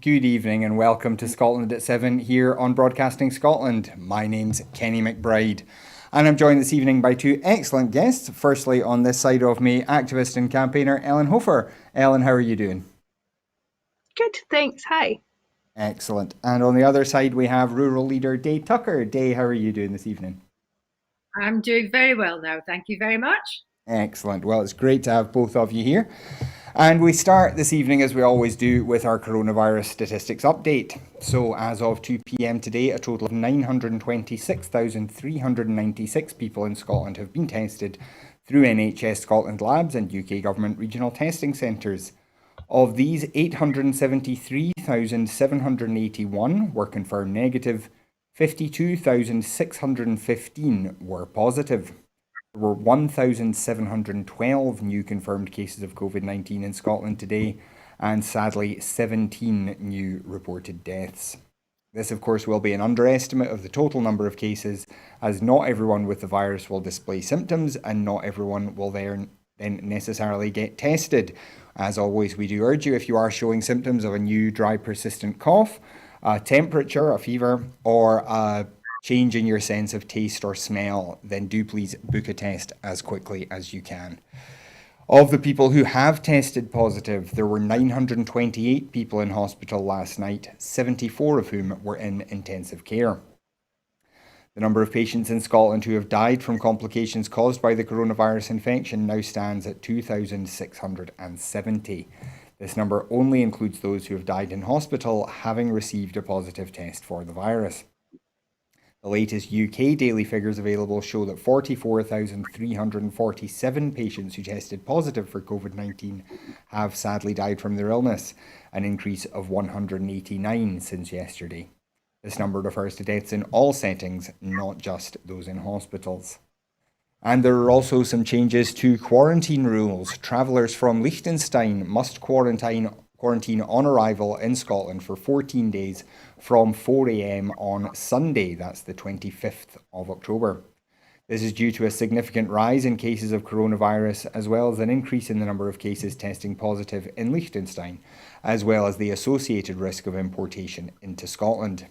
Good evening and welcome to Scotland at 7 here on Broadcasting Scotland. My name's Kenny McBride and I'm joined this evening by two excellent guests. Firstly, on this side of me, activist and campaigner Ellen Hofer. Ellen, how are you doing? Good, thanks. Hi. Excellent. And on the other side, we have rural leader Day Tucker. Day, how are you doing this evening? I'm doing very well now. Thank you very much. Excellent. Well, it's great to have both of you here. And we start this evening, as we always do, with our coronavirus statistics update. So, as of 2 p.m. today, a total of 926,396 people in Scotland have been tested through NHS Scotland labs and UK government regional testing centres. Of these, 873,781 were confirmed negative, 52,615 were positive. There were 1,712 new confirmed cases of COVID-19 in Scotland today, and sadly 17 new reported deaths. This, of course, will be an underestimate of the total number of cases, as not everyone with the virus will display symptoms and not everyone will then necessarily get tested. As always, we do urge you, if you are showing symptoms of a new dry persistent cough, a temperature, a fever, or a change in your sense of taste or smell, then do please book a test as quickly as you can. Of the people who have tested positive, there were 928 people in hospital last night, 74 of whom were in intensive care. The number of patients in Scotland who have died from complications caused by the coronavirus infection now stands at 2,670. This number only includes those who have died in hospital having received a positive test for the virus. The latest UK daily figures available show that 44,347 patients who tested positive for COVID-19 have sadly died from their illness, an increase of 189 since yesterday. This number refers to deaths in all settings, not just those in hospitals. And there are also some changes to quarantine rules. Travellers from Liechtenstein must quarantine on arrival in Scotland for 14 days from 4 a.m. on Sunday, that's the 25th of October. This is due to a significant rise in cases of coronavirus, as well as an increase in the number of cases testing positive in Liechtenstein, as well as the associated risk of importation into Scotland.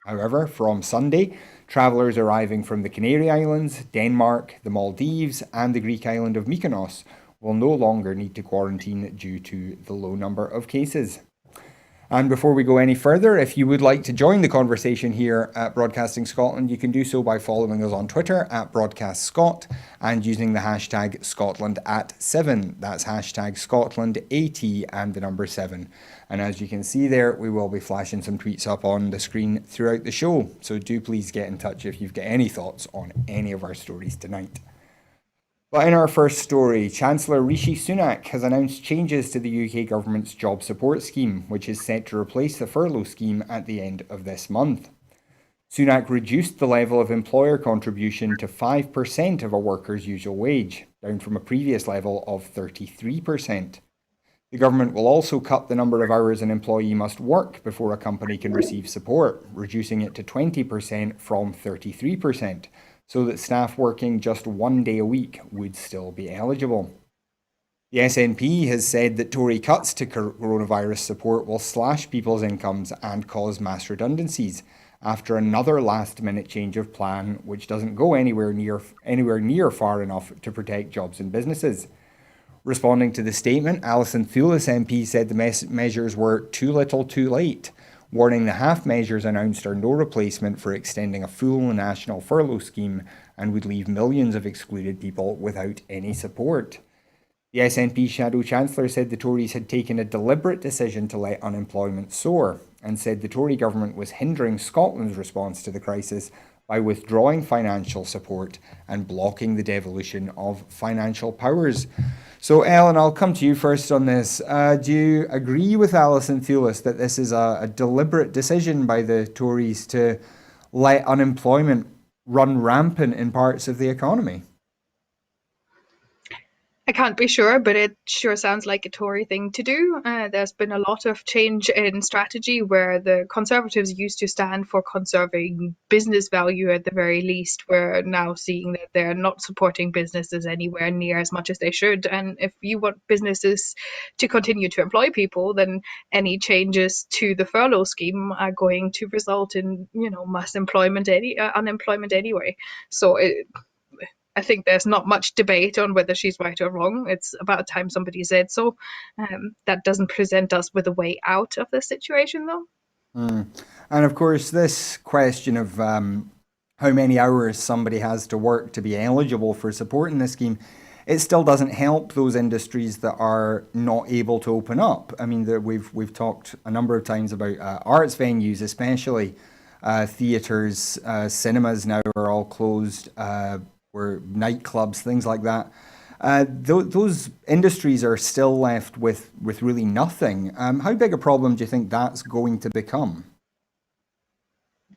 However, from Sunday, travellers arriving from the Canary Islands, Denmark, the Maldives, and the Greek island of Mykonos will no longer need to quarantine due to the low number of cases. And before we go any further, if you would like to join the conversation here at Broadcasting Scotland, you can do so by following us on Twitter at BroadcastScot and using the hashtag Scotland@7. That's hashtag ScotlandAT and the number 7. And as you can see there, we will be flashing some tweets up on the screen throughout the show. So do please get in touch if you've got any thoughts on any of our stories tonight. But in our first story, Chancellor Rishi Sunak has announced changes to the UK government's job support scheme, which is set to replace the furlough scheme at the end of this month. Sunak reduced the level of employer contribution to 5% of a worker's usual wage, down from a previous level of 33%. The government will also cut the number of hours an employee must work before a company can receive support, reducing it to 20% from 33%. So that staff working just 1 day a week would still be eligible. The SNP has said that Tory cuts to coronavirus support will slash people's incomes and cause mass redundancies after another last-minute change of plan which doesn't go anywhere near far enough to protect jobs and businesses. Responding to the statement, Alison Thulis MP said the measures were too little too late, warning the half measures announced are no replacement for extending a full national furlough scheme and would leave millions of excluded people without any support. The SNP Shadow Chancellor said the Tories had taken a deliberate decision to let unemployment soar and said the Tory government was hindering Scotland's response to the crisis by withdrawing financial support and blocking the devolution of financial powers. So, Ellen, I'll come to you first on this. Do you agree with Alison Thulis that this is a deliberate decision by the Tories to let unemployment run rampant in parts of the economy? I can't be sure, but it sure sounds like a Tory thing to do. There's been a lot of change in strategy where the Conservatives used to stand for conserving business value at the very least. We're now seeing that they're not supporting businesses anywhere near as much as they should. And if you want businesses to continue to employ people, then any changes to the furlough scheme are going to result in, mass unemployment anyway. So I think there's not much debate on whether she's right or wrong. It's about time somebody said so. That doesn't present us with a way out of the situation, though. And of course, this question of how many hours somebody has to work to be eligible for support in this scheme, it still doesn't help those industries that are not able to open up. I mean, we've talked a number of times about arts venues, especially theatres, cinemas now are all closed. Where nightclubs, things like that. Those industries are still left with really nothing. How big a problem do you think that's going to become?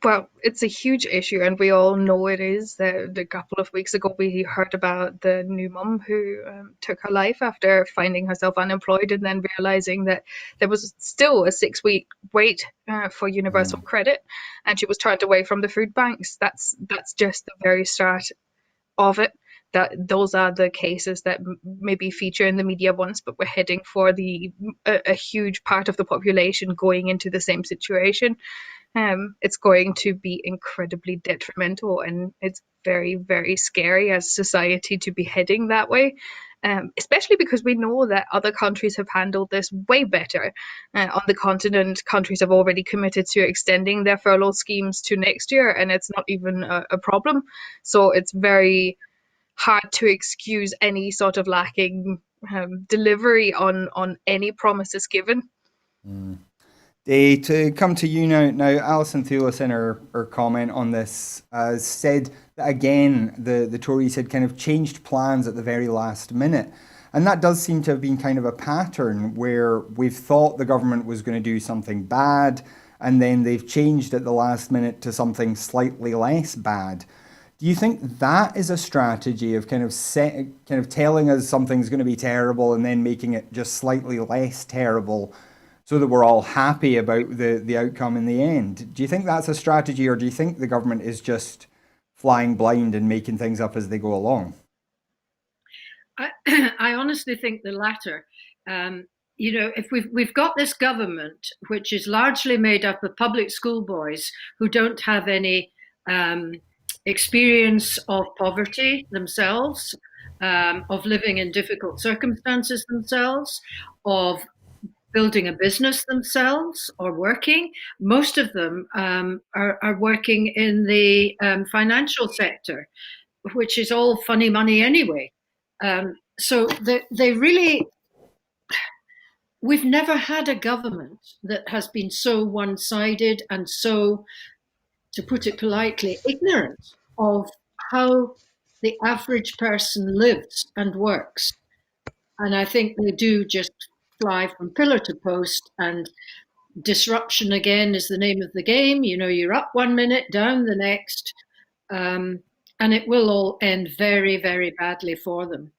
Well, it's a huge issue, and we all know it is. A couple of weeks ago, we heard about the new mum who took her life after finding herself unemployed and then realizing that there was still a 6-week wait for universal credit, and she was turned away from the food banks. That's just the very start of it. That those are the cases that maybe feature in the media once, but we're heading for a huge part of the population going into the same situation. It's going to be incredibly detrimental, and it's very, very scary as society to be heading that way. Especially because we know that other countries have handled this way better. On the continent, countries have already committed to extending their furlough schemes to next year, and it's not even a problem. So it's very hard to excuse any sort of lacking delivery on any promises given. To come to you now, Alison Thulis in her comment on this said that again the Tories had kind of changed plans at the very last minute. And that does seem to have been kind of a pattern where we've thought the government was going to do something bad and then they've changed at the last minute to something slightly less bad. Do you think that is a strategy of kind of telling us something's going to be terrible and then making it just slightly less terrible so that we're all happy about the outcome in the end? Do you think that's a strategy, or do you think the government is just flying blind and making things up as they go along? I honestly think the latter. If we've got this government, which is largely made up of public school boys who don't have any experience of poverty themselves, of living in difficult circumstances themselves, of building a business themselves or working. Most of them are working in the financial sector, which is all funny money anyway. So they really, we've never had a government that has been so one-sided and so, to put it politely, ignorant of how the average person lives and works. And I think they do just fly from pillar to post, and disruption again is the name of the game. You're up 1 minute, down the next, and it will all end very, very badly for them.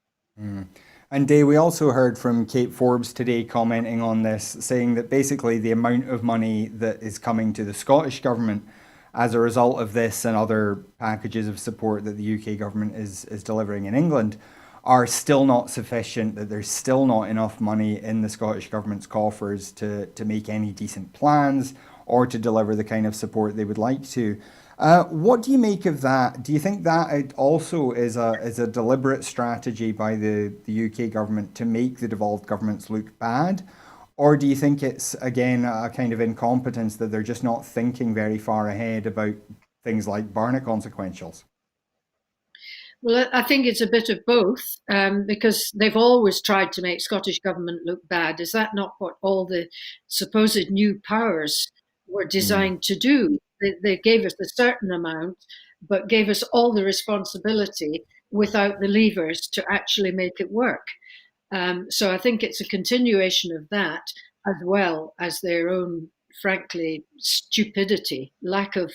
And Day, we also heard from Kate Forbes today commenting on this, saying that basically the amount of money that is coming to the Scottish government as a result of this and other packages of support that the UK government is delivering in England are still not sufficient, that there's still not enough money in the Scottish government's coffers to make any decent plans or to deliver the kind of support they would like to. What do you make of that? Do you think that it also is a deliberate strategy by the UK government to make the devolved governments look bad? Or do you think it's, again, a kind of incompetence that they're just not thinking very far ahead about things like Barnett consequentials? Well, I think it's a bit of both, because they've always tried to make Scottish government look bad. Is that not what all the supposed new powers were designed to do? They gave us a certain amount, but gave us all the responsibility without the levers to actually make it work. So I think it's a continuation of that, as well as their own, frankly, stupidity, lack of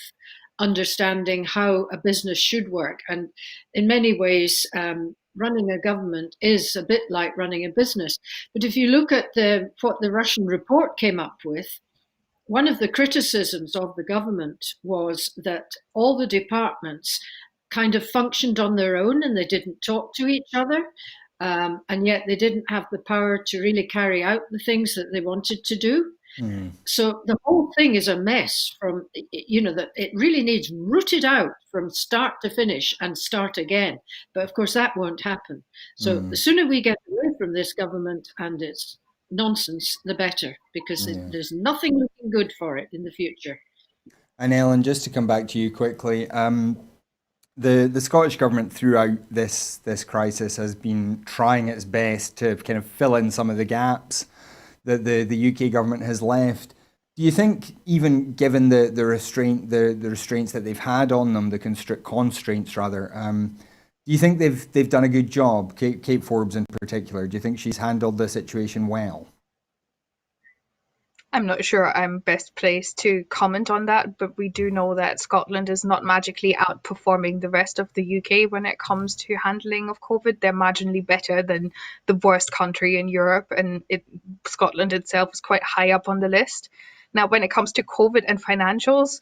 understanding how a business should work. And in many ways, running a government is a bit like running a business. But if you look at what the Russian report came up with, one of the criticisms of the government was that all the departments kind of functioned on their own and they didn't talk to each other. And yet they didn't have the power to really carry out the things that they wanted to do. Mm. So the whole thing is a mess from, that it really needs rooted out from start to finish and start again. But of course, that won't happen. So the sooner we get away from this government and its nonsense, the better, because there's nothing looking good for it in the future. And Ellen, just to come back to you quickly, the Scottish government throughout this crisis has been trying its best to kind of fill in some of the gaps that the UK government has left. Do you think, even given the restraints that they've had on them, the constraints rather, do you think they've done a good job? Kate Forbes in particular, do you think she's handled the situation well? I'm not sure I'm best placed to comment on that, but we do know that Scotland is not magically outperforming the rest of the UK when it comes to handling of COVID. They're marginally better than the worst country in Europe, and Scotland itself is quite high up on the list. Now, when it comes to COVID and financials,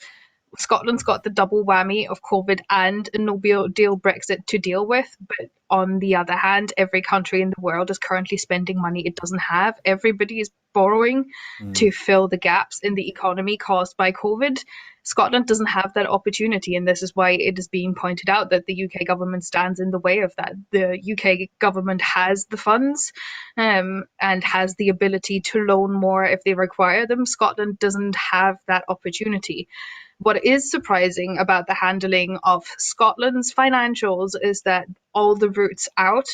Scotland's got the double whammy of COVID and a no deal Brexit to deal with. But on the other hand, every country in the world is currently spending money it doesn't have. Everybody is borrowing to fill the gaps in the economy caused by COVID. Scotland doesn't have that opportunity, and this is why it is being pointed out that the UK government stands in the way of that. The UK government has the funds and has the ability to loan more if they require them. Scotland doesn't have that opportunity. What is surprising about the handling of Scotland's financials is that all the routes out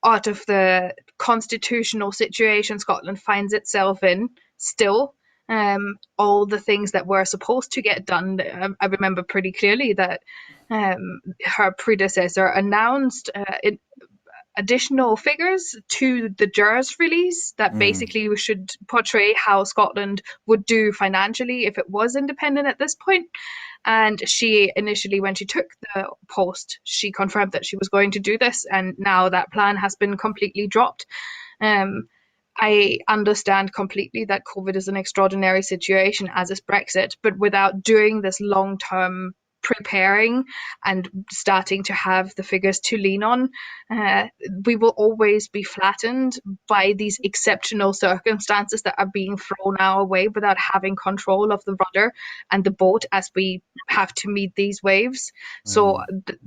of the constitutional situation Scotland finds itself in still, all the things that were supposed to get done. I remember pretty clearly that her predecessor announced additional figures to the JERS release that basically should portray how Scotland would do financially if it was independent at this point. And she initially, when she took the post, she confirmed that she was going to do this, and now that plan has been completely dropped. I understand completely that COVID is an extraordinary situation, as is Brexit, but without doing this long-term preparing and starting to have the figures to lean on, we will always be flattened by these exceptional circumstances that are being thrown our way without having control of the rudder and the boat as we have to meet these waves. So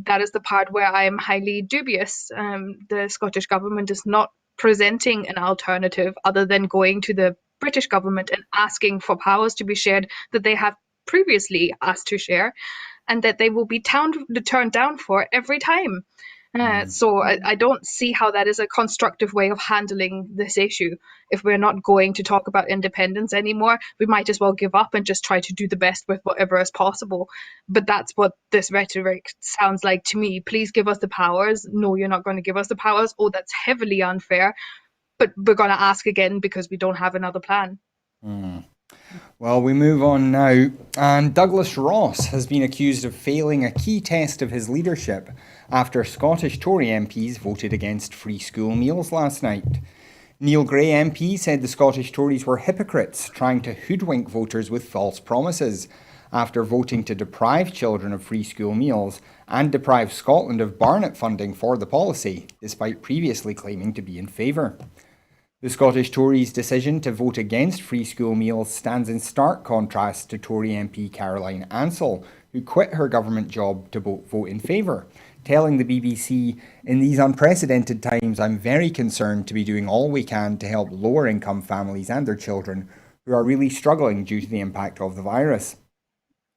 that is the part where I am highly dubious. The Scottish government is not presenting an alternative other than going to the British government and asking for powers to be shared that they have previously asked to share, and that they will be turned down for every time. So I don't see how that is a constructive way of handling this issue. If we're not going to talk about independence anymore, we might as well give up and just try to do the best with whatever is possible. But that's what this rhetoric sounds like to me. Please give us the powers. No, you're not going to give us the powers. Oh, that's heavily unfair. But we're going to ask again because we don't have another plan. Well, we move on now, and Douglas Ross has been accused of failing a key test of his leadership after Scottish Tory MPs voted against free school meals last night. Neil Gray MP said the Scottish Tories were hypocrites trying to hoodwink voters with false promises after voting to deprive children of free school meals and deprive Scotland of Barnett funding for the policy, despite previously claiming to be in favour. The Scottish Tories' decision to vote against free school meals stands in stark contrast to Tory MP Caroline Ansell, who quit her government job to vote in favour, telling the BBC, "In these unprecedented times, I'm very concerned to be doing all we can to help lower income families and their children who are really struggling due to the impact of the virus."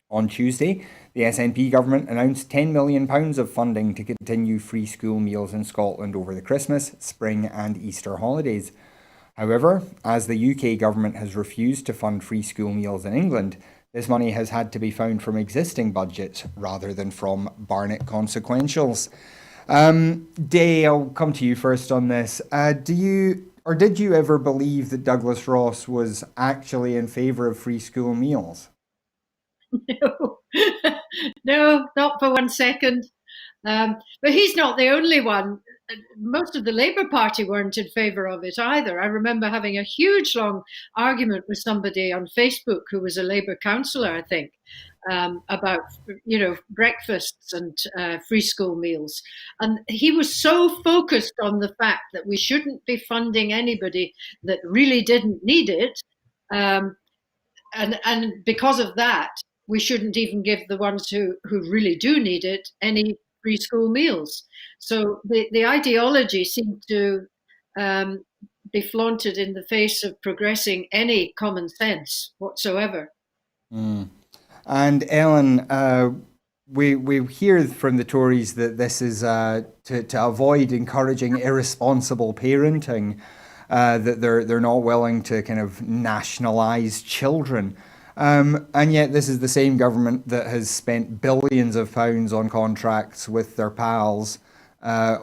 On Tuesday, the SNP government announced £10 million of funding to continue free school meals in Scotland over the Christmas, spring and Easter holidays. However, as the UK government has refused to fund free school meals in England, this money has had to be found from existing budgets rather than from Barnett consequentials. Day, I'll come to you first on this. Did you ever believe that Douglas Ross was actually in favour of free school meals? No, no, not for 1 second. But he's not the only one. most of the Labour Party weren't in favour of it either. I remember having a huge long argument with somebody on Facebook who was a Labour councillor, I think, about breakfasts and free school meals, and he was so focused on the fact that we shouldn't be funding anybody that really didn't need it, um, and because of that, we shouldn't even give the ones who really do need it any free school meals. So the ideology seemed to um, be flaunted in the face of progressing any common sense whatsoever. Mm. And Ellen, we hear from the Tories that this is to avoid encouraging irresponsible parenting, that they're not willing to kind of nationalise children. And yet this is the same government that has spent billions of pounds on contracts with their pals,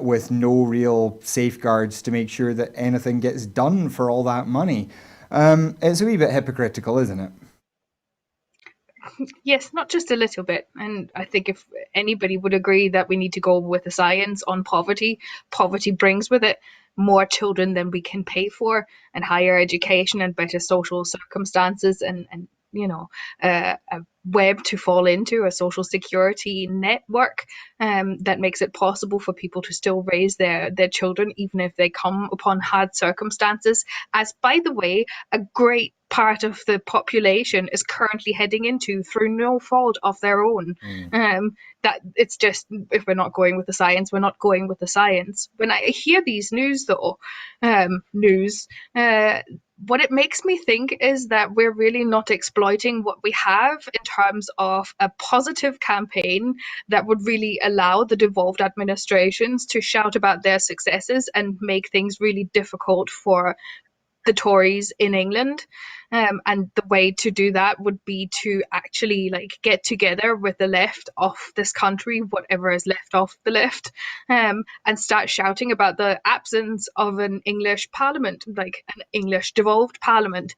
with no real safeguards to make sure that anything gets done for all that money. It's a wee bit hypocritical, isn't it? Yes, not just a little bit. And I think if anybody would agree that we need to go with the science on poverty, poverty brings with it more children than we can pay for, and higher education and better social circumstances, and a web to fall into, a social security network that makes it possible for people to still raise their children even if they come upon hard circumstances, as by the way a great part of the population is currently heading into through no fault of their own. That it's just, if we're not going with the science, we're not going with the science. When I hear these news though, what it makes me think is that we're really not exploiting what we have in terms of a positive campaign that would really allow the devolved administrations to shout about their successes and make things really difficult for the Tories in England. And the way to do that would be to actually get together with the left of this country, whatever is left of the left, and start shouting about the absence of an English parliament, like an English devolved parliament.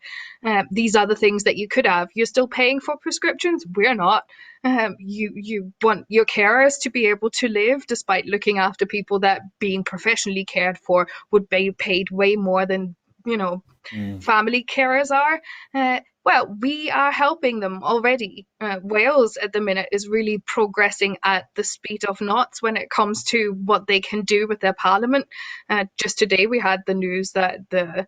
These are the things that you could have. You're still paying for prescriptions. We're not. You want your carers to be able to live despite looking after people that, being professionally cared for, would be paid way more than family carers are. Well, we are helping them already. Wales at the minute is really progressing at the speed of knots when it comes to what they can do with their parliament. Just today we had the news that the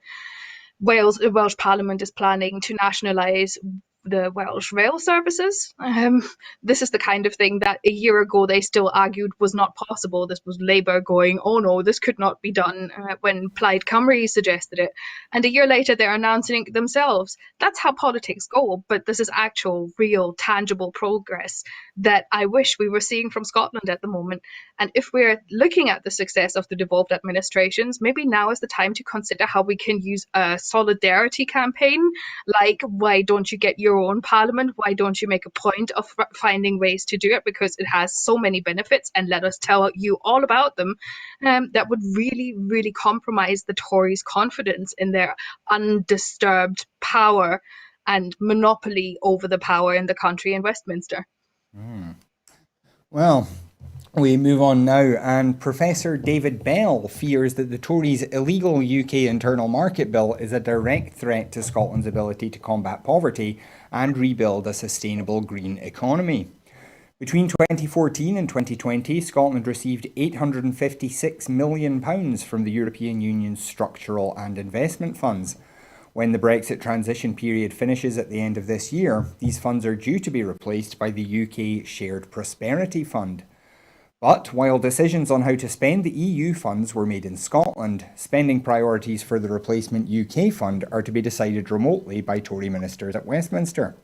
Welsh Parliament is planning to nationalise the Welsh rail services. This is the kind of thing that a year ago they still argued was not possible. This was Labour going, oh no, this could not be done, when Plaid Cymru suggested it. And a year later they're announcing it themselves. That's how politics go, but this is actual, real, tangible progress that I wish we were seeing from Scotland at the moment. And if we're looking at the success of the devolved administrations, maybe now is the time to consider how we can use a solidarity campaign, like, why don't you get your own parliament? Why don't you make a point of finding ways to do it? Because it has so many benefits, and let us tell you all about them. That would really, really compromise the Tories' confidence in their undisturbed power and monopoly over the power in the country in Westminster. Well, we move on now, and Professor David Bell fears that the Tories' illegal UK internal market bill is a direct threat to Scotland's ability to combat poverty and rebuild a sustainable green economy. Between 2014 and 2020, Scotland received £856 million from the European Union's structural and investment funds. When the Brexit transition period finishes at the end of this year, these funds are due to be replaced by the UK Shared Prosperity Fund. But while decisions on how to spend the EU funds were made in Scotland, spending priorities for the replacement UK fund are to be decided remotely by Tory ministers at Westminster.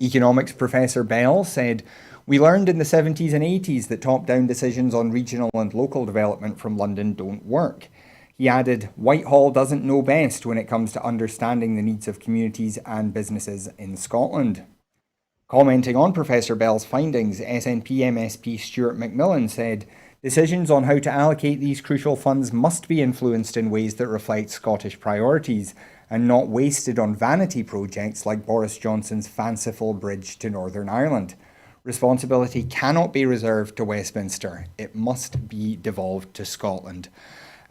Economics Professor Bell said, "We learned in the 70s and 80s that top-down decisions on regional and local development from London don't work." He added, "Whitehall doesn't know best when it comes to understanding the needs of communities and businesses in Scotland." Commenting on Professor Bell's findings, SNP MSP Stuart McMillan said, "Decisions on how to allocate these crucial funds must be influenced in ways that reflect Scottish priorities and not wasted on vanity projects like Boris Johnson's fanciful bridge to Northern Ireland. Responsibility cannot be reserved to Westminster. It must be devolved to Scotland.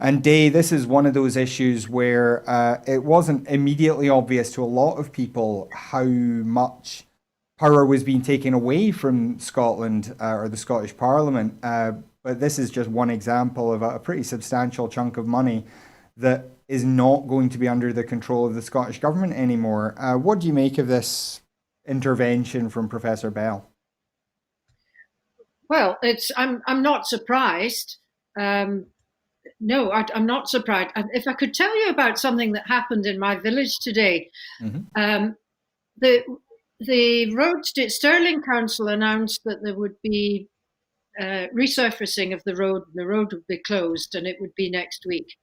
And Day, this is one of those issues where it wasn't immediately obvious to a lot of people how much power was being taken away from Scotland or the Scottish Parliament. But this is just one example of a pretty substantial chunk of money that is not going to be under the control of the Scottish Government anymore. What do you make of this intervention from Professor Bell? Well, I'm not surprised. No, I'm not surprised. If I could tell you about something that happened in my village today, the Stirling Council announced that there would be resurfacing of the road. The road would be closed, and it would be next week.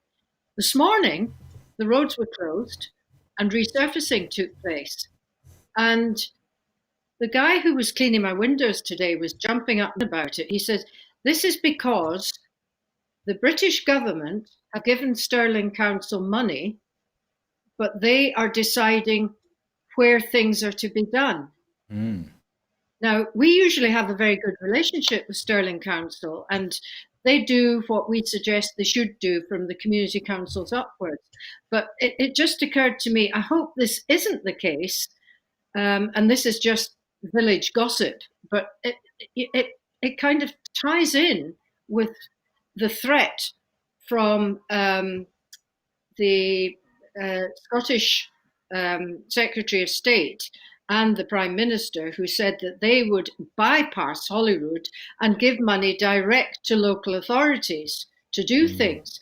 This morning, the roads were closed, and resurfacing took place. And the guy who was cleaning my windows today was jumping up about it. He said, "This is because the British government have given Stirling Council money, but they are deciding where things are to be done." Now, we usually have a very good relationship with Stirling Council, and they do what we suggest they should do from the community councils upwards. But it just occurred to me, I hope this isn't the case, and this is just village gossip, but it kind of ties in with the threat from the Scottish Secretary of State and the Prime Minister, who said that they would bypass Holyrood and give money direct to local authorities to do things.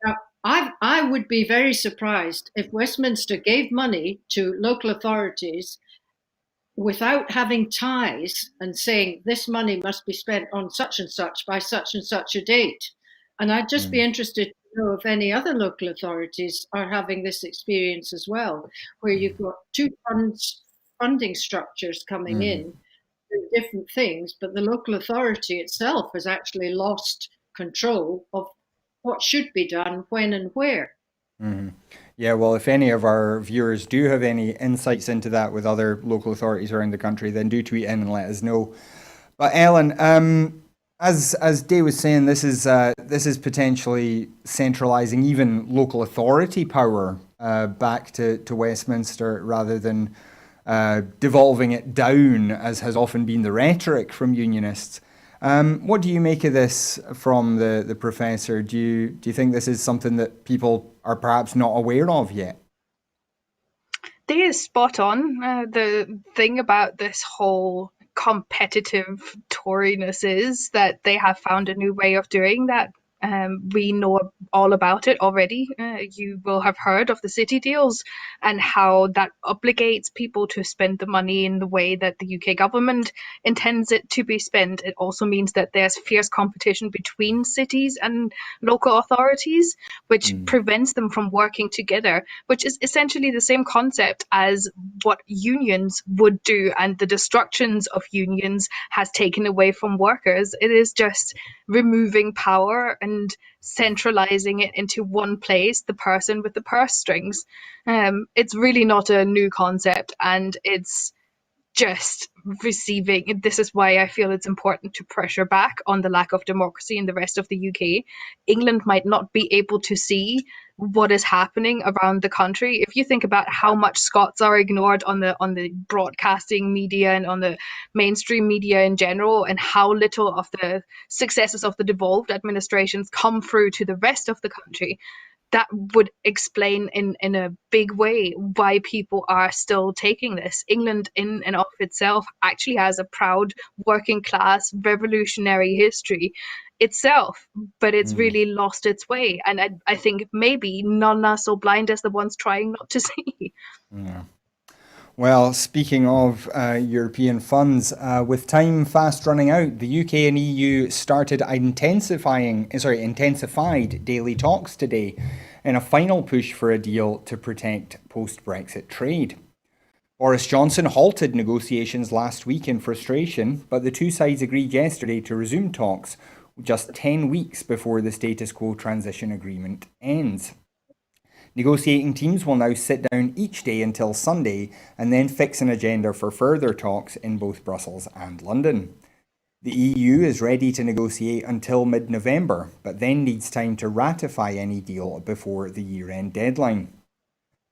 Now, I would be very surprised if Westminster gave money to local authorities without having ties and saying this money must be spent on such and such by such and such a date. And I'd just be interested to know if any other local authorities are having this experience as well, where you've got two funding structures coming in, doing different things, but the local authority itself has actually lost control of what should be done, when and where. Yeah, well, if any of our viewers do have any insights into that with other local authorities around the country, then do tweet in and let us know. But Ellen, as Day was saying, this is potentially centralising even local authority power back to Westminster rather than devolving it down, as has often been the rhetoric from unionists. What do you make of this from the professor? Do you think this is something that people are perhaps not aware of yet? They is spot on. The thing about this whole competitive Toriness is that they have found a new way of doing that. We know all about it already. You will have heard of the city deals and how that obligates people to spend the money in the way that the UK government intends it to be spent. It also means that there's fierce competition between cities and local authorities, which prevents them from working together, which is essentially the same concept as what unions would do, and the destructions of unions has taken away from workers. It is just removing power and centralizing it into one place, the person with the purse strings. It's really not a new concept, and it's just receiving. This is why I feel it's important to pressure back on the lack of democracy in the rest of the UK. England might not be able to see what is happening around the country. If you think about how much Scots are ignored on the broadcasting media and on the mainstream media in general, and how little of the successes of the devolved administrations come through to the rest of the country, that would explain in a big way why people are still taking this. England in and of itself actually has a proud working class revolutionary history itself, but it's really lost its way. And I think maybe none are so blind as the ones trying not to see. Yeah. Well, speaking of European funds, with time fast running out, the UK and EU started intensified daily talks today in a final push for a deal to protect post-Brexit trade. Boris Johnson halted negotiations last week in frustration, but the two sides agreed yesterday to resume talks just 10 weeks before the status quo transition agreement ends. Negotiating teams will now sit down each day until Sunday and then fix an agenda for further talks in both Brussels and London. The EU is ready to negotiate until mid-November, but then needs time to ratify any deal before the year-end deadline.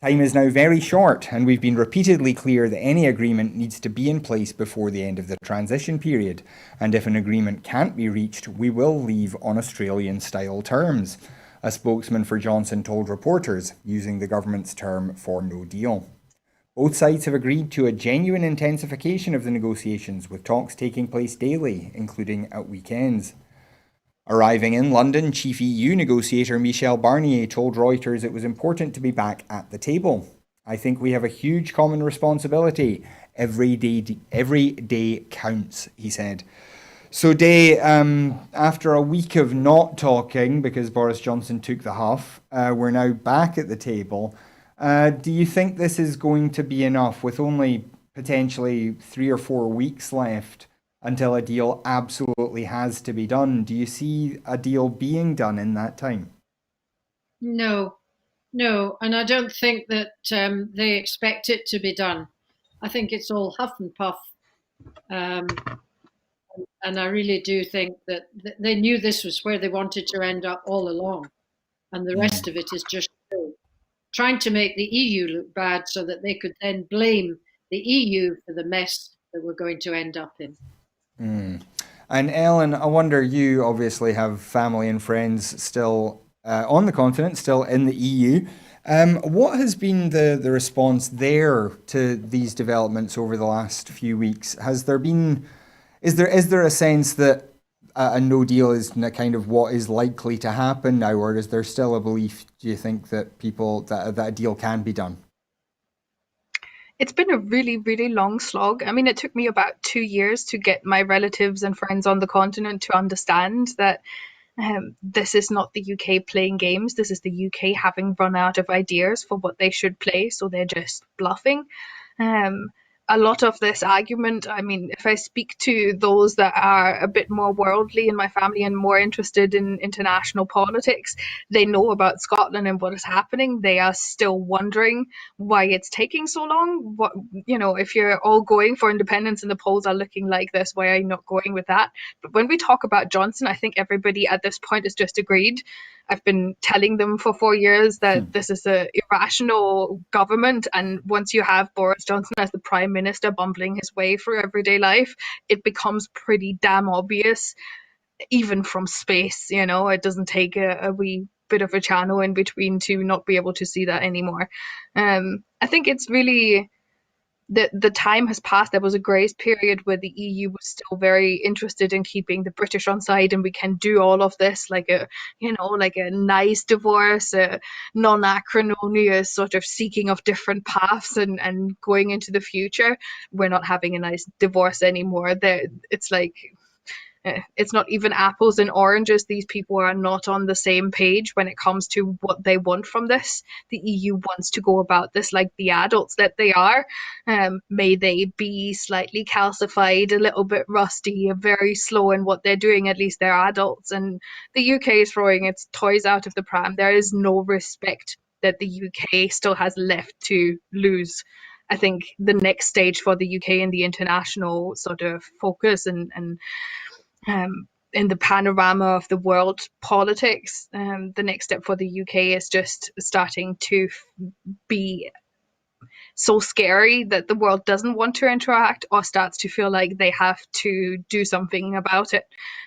Time is now very short, and we've been repeatedly clear that any agreement needs to be in place before the end of the transition period, and if an agreement can't be reached, we will leave on Australian-style terms, a spokesman for Johnson told reporters, using the government's term for no deal. Both sides have agreed to a genuine intensification of the negotiations, with talks taking place daily, including at weekends. Arriving in London, chief EU negotiator Michel Barnier told Reuters it was important to be back at the table. I think we have a huge common responsibility. Every day counts, he said. So, Day, after a week of not talking because Boris Johnson took the huff, we're now back at the table. Do you think this is going to be enough with only potentially 3 or 4 weeks left until a deal absolutely has to be done? Do you see a deal being done in that time? No, and I don't think that they expect it to be done. I think it's all huff and puff. Um, and I really do think that they knew this was where they wanted to end up all along. And the rest of it is just trying to make the EU look bad so that they could then blame the EU for the mess that we're going to end up in. And Ellen, I wonder, you obviously have family and friends still on the continent, still in the EU. What has been the response there to these developments over the last few weeks? Is there a sense that a no deal is kind of what is likely to happen now, or is there still a belief, do you think, that that a deal can be done? It's been a really, really long slog. I mean, it took me about 2 years to get my relatives and friends on the continent to understand that this is not the UK playing games. This is the UK having run out of ideas for what they should play, so they're just bluffing. A lot of this argument, I mean, if I speak to those that are a bit more worldly in my family and more interested in international politics, they know about Scotland and what is happening. They are still wondering why it's taking so long. What, if you're all going for independence and the polls are looking like this, why are you not going with that? But when we talk about Johnson, I think everybody at this point is just agreed. I've been telling them for 4 years that this is an irrational government, and once you have Boris Johnson as the Prime Minister bumbling his way through everyday life, it becomes pretty damn obvious, even from space. It doesn't take a wee bit of a channel in between to not be able to see that anymore. I think it's really the time has passed. There was a grace period where the EU was still very interested in keeping the British on side, and we can do all of this like a nice divorce, a non-acrimonious sort of seeking of different paths and going into the future. We're not having a nice divorce anymore. It's like it's not even apples and oranges. These people are not on the same page when it comes to what they want from this. The EU wants to go about this like the adults that they are. May they be slightly calcified, a little bit rusty, very slow in what they're doing. At least they're adults. And the UK is throwing its toys out of the pram. There is no respect that the UK still has left to lose. I think the next stage for the UK in the international sort of focus and in the panorama of the world politics, the next step for the UK is just starting to be so scary that the world doesn't want to interact or starts to feel like they have to do something about it.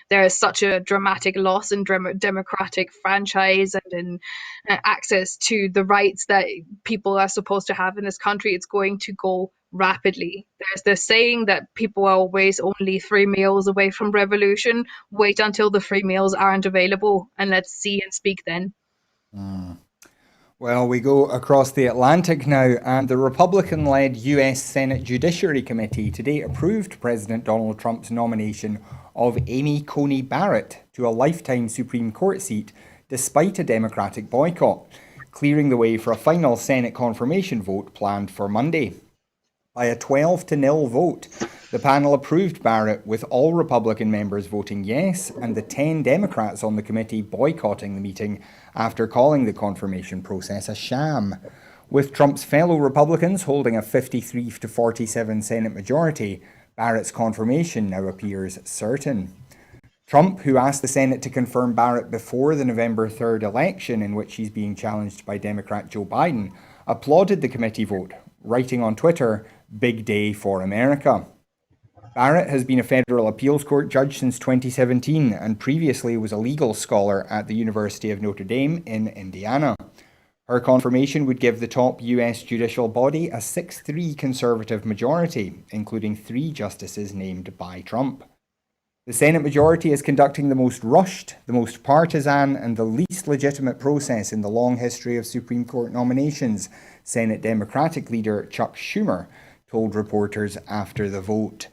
There is such a dramatic loss in democratic franchise and in access to the rights that people are supposed to have in this country. It's going to go rapidly. There's this saying that people are always only 3 meals away from revolution. Wait until the 3 meals aren't available and let's see and speak then. Well, we go across the Atlantic now, and the Republican-led US Senate Judiciary Committee today approved President Donald Trump's nomination of Amy Coney Barrett to a lifetime Supreme Court seat despite a Democratic boycott, clearing the way for a final Senate confirmation vote planned for Monday. By a 12-0 vote, The panel approved Barrett, with all Republican members voting yes and the 10 Democrats on the committee boycotting the meeting after calling the confirmation process a sham. With Trump's fellow Republicans holding a 53 to 47 Senate majority, Barrett's confirmation now appears certain. Trump, who asked the Senate to confirm Barrett before the November 3rd election in which he's being challenged by Democrat Joe Biden, applauded the committee vote, writing on Twitter, "Big day for America." Barrett has been a federal appeals court judge since 2017 and previously was a legal scholar at the University of Notre Dame in Indiana. Her confirmation would give the top US judicial body a 6-3 conservative majority, including 3 justices named by Trump. The Senate majority is conducting the most rushed, the most partisan, and the least legitimate process in the long history of Supreme Court nominations, Senate Democratic leader Chuck Schumer told reporters after the vote.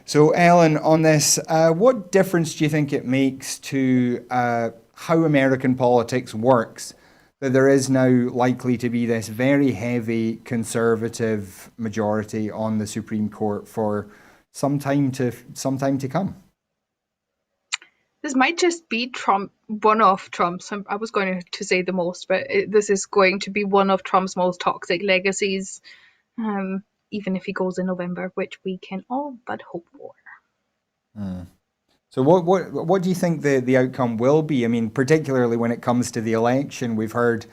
So, Ellen, on this, what difference do you think it makes to how American politics works that there is now likely to be this very heavy conservative majority on the Supreme Court for some time to come? This might just be one of Trump's, I was going to say the most, but this is going to be one of Trump's most toxic legacies, even if he goes in November, which we can all but hope for. So what do you think the outcome will be? I mean, particularly when it comes to the election, we've heard,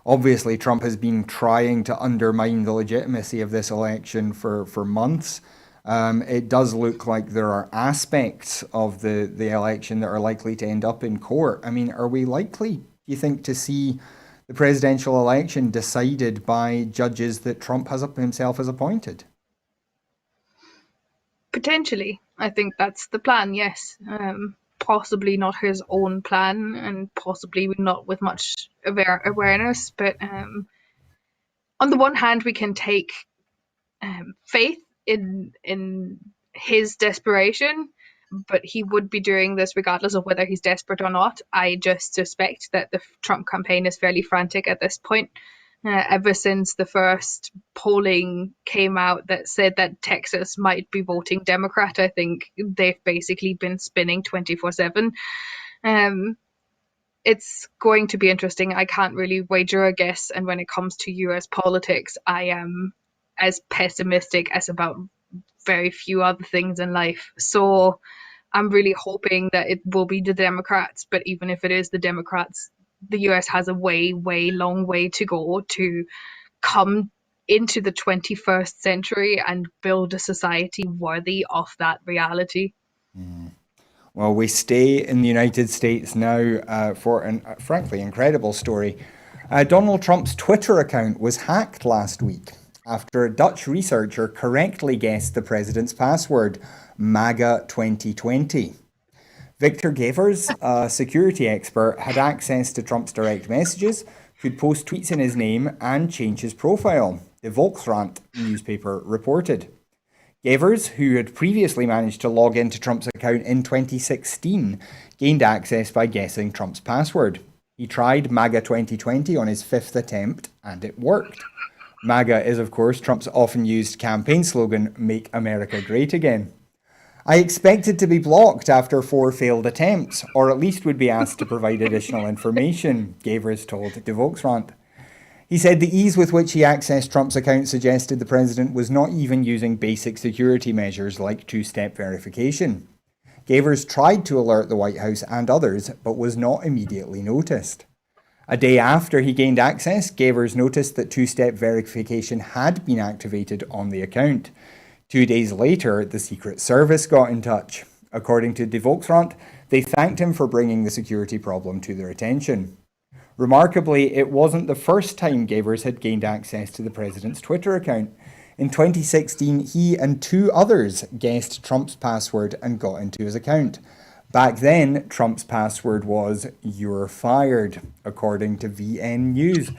obviously, Trump has been trying to undermine the legitimacy of this election for months. It does look like there are aspects of the election that are likely to end up in court. I mean, are we likely, do you think, to see the presidential election decided by judges that Trump himself has appointed? Potentially. I think that's the plan, yes. Possibly not his own plan and possibly not with much awareness. But on the one hand, we can take faith in his desperation, but he would be doing this regardless of whether he's desperate or not. I just suspect that the Trump campaign is fairly frantic at this point. Ever since the first polling came out that said that Texas might be voting Democrat, I think they've basically been spinning 24/7. It's going to be interesting. I can't really wager a guess. And when it comes to US politics, I am as pessimistic as about very few other things in life. So I'm really hoping that it will be the Democrats. But even if it is the Democrats, the US has a long way to go to come into the 21st century and build a society worthy of that reality. Well, we stay in the United States now for a frankly incredible story. Donald Trump's Twitter account was hacked last week after a Dutch researcher correctly guessed the president's password, MAGA 2020. Victor Gavers, a security expert, had access to Trump's direct messages, could post tweets in his name and change his profile, the Volkskrant newspaper reported. Gavers, who had previously managed to log into Trump's account in 2016, gained access by guessing Trump's password. He tried MAGA 2020 on his 5th attempt, and it worked. MAGA is, of course, Trump's often used campaign slogan, "Make America Great Again." I expected to be blocked after 4 failed attempts, or at least would be asked to provide additional information, Gavers told De Volkskrant. He said the ease with which he accessed Trump's account suggested the president was not even using basic security measures like 2-step verification. Gavers tried to alert the White House and others, but was not immediately noticed. A day after he gained access, Gavers noticed that 2-step verification had been activated on the account. 2 days later, the Secret Service got in touch. According to De Volkskrant, they thanked him for bringing the security problem to their attention. Remarkably, it wasn't the first time Gavers had gained access to the president's Twitter account. In 2016, he and 2 others guessed Trump's password and got into his account. Back then, Trump's password was "You're fired," according to VN News.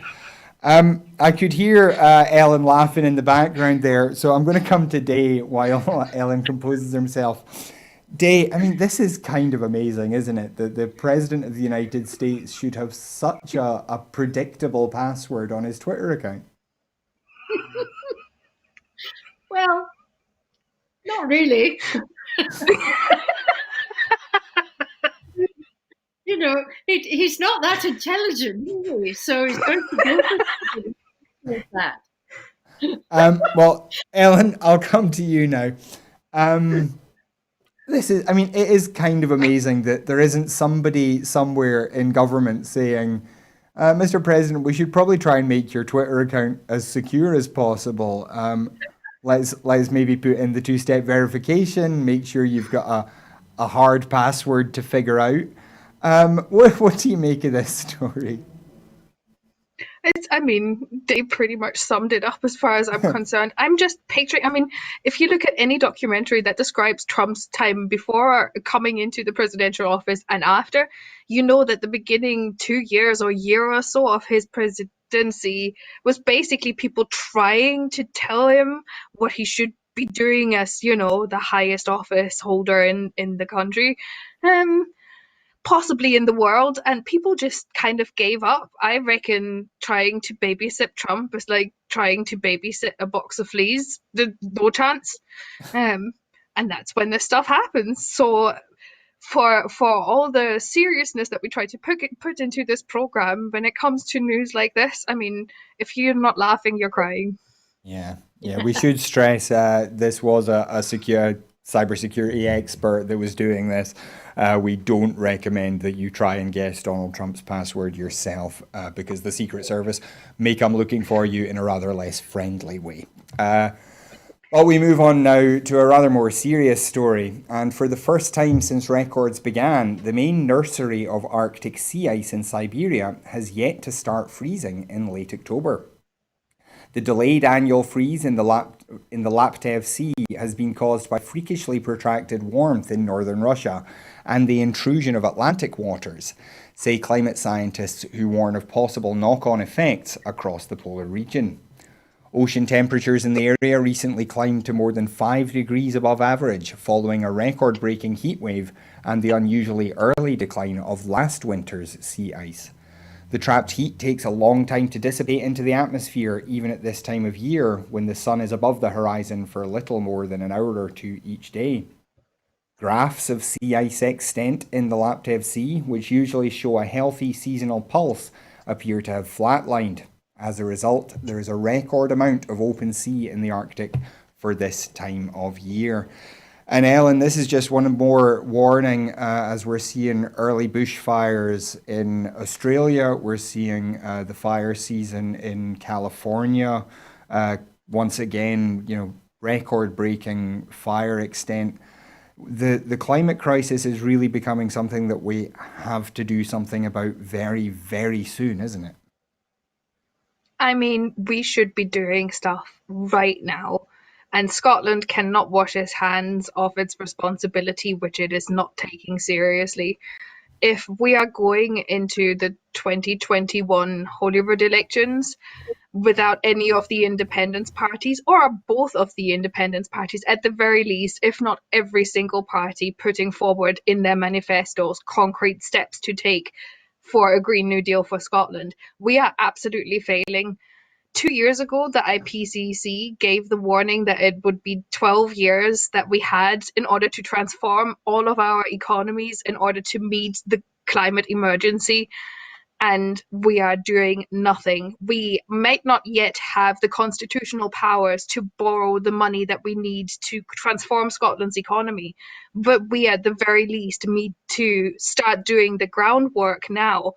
I could hear Ellen laughing in the background there, so I'm going to come to Day while Ellen composes herself. Day, I mean, this is kind of amazing, isn't it? The President of the United States should have such a predictable password on his Twitter account. Well, Not really. You know, he's not that intelligent, is he? So he's going to go for something like that. Well, Ellen, I'll come to you now. Um, I mean, it is kind of amazing that there isn't somebody somewhere in government saying, Mr. President, we should probably try and make your Twitter account as secure as possible. Let's maybe put in the two-step verification, make sure you've got a hard password to figure out. What do you make of this story? I mean, they pretty much summed it up as far as I'm concerned. I'm just picturing, I mean, if you look at any documentary that describes Trump's time before coming into the presidential office and after, you know that the beginning 2 years or year or so of his presidency was basically people trying to tell him what he should be doing as, the highest office holder in the country. Possibly in the world, and people just kind of gave up. I reckon trying to babysit Trump is like trying to babysit a box of fleas. No chance. And that's when this stuff happens. So for all the seriousness that we try to put into this program, when it comes to news like this, I mean, if you're not laughing, you're crying. Yeah, yeah. We should stress this was a secure cybersecurity expert that was doing this. We don't recommend that you try and guess Donald Trump's password yourself because the Secret Service may come looking for you in a rather less friendly way. Well, we move on now to a rather more serious story. And for the first time since records began, the main nursery of Arctic sea ice in Siberia has yet to start freezing in late October. The delayed annual freeze in the Laptev Sea has been caused by freakishly protracted warmth in northern Russia and the intrusion of Atlantic waters, say climate scientists who warn of possible knock-on effects across the polar region. Ocean temperatures in the area recently climbed to more than 5 degrees above average following a record-breaking heatwave and the unusually early decline of last winter's sea ice. The trapped heat takes a long time to dissipate into the atmosphere, even at this time of year when the sun is above the horizon for little more than an hour or two each day. Graphs of sea ice extent in the Laptev Sea, which usually show a healthy seasonal pulse, appear to have flatlined. As a result, there is a record amount of open sea in the Arctic for this time of year. And Ellen, this is just one more warning as we're seeing early bushfires in Australia. We're seeing the fire season in California. Once again, record-breaking fire extent. The climate crisis is really becoming something that we have to do something about very, very soon, isn't it? I mean, we should be doing stuff right now. And Scotland cannot wash its hands of its responsibility, which it is not taking seriously. If we are going into the 2021 Holyrood elections without any of the independence parties, or both of the independence parties, at the very least, if not every single party, putting forward in their manifestos concrete steps to take for a Green New Deal for Scotland, we are absolutely failing. 2 years ago, the IPCC gave the warning that it would be 12 years that we had in order to transform all of our economies in order to meet the climate emergency. And we are doing nothing. We might not yet have the constitutional powers to borrow the money that we need to transform Scotland's economy, but we at the very least need to start doing the groundwork now,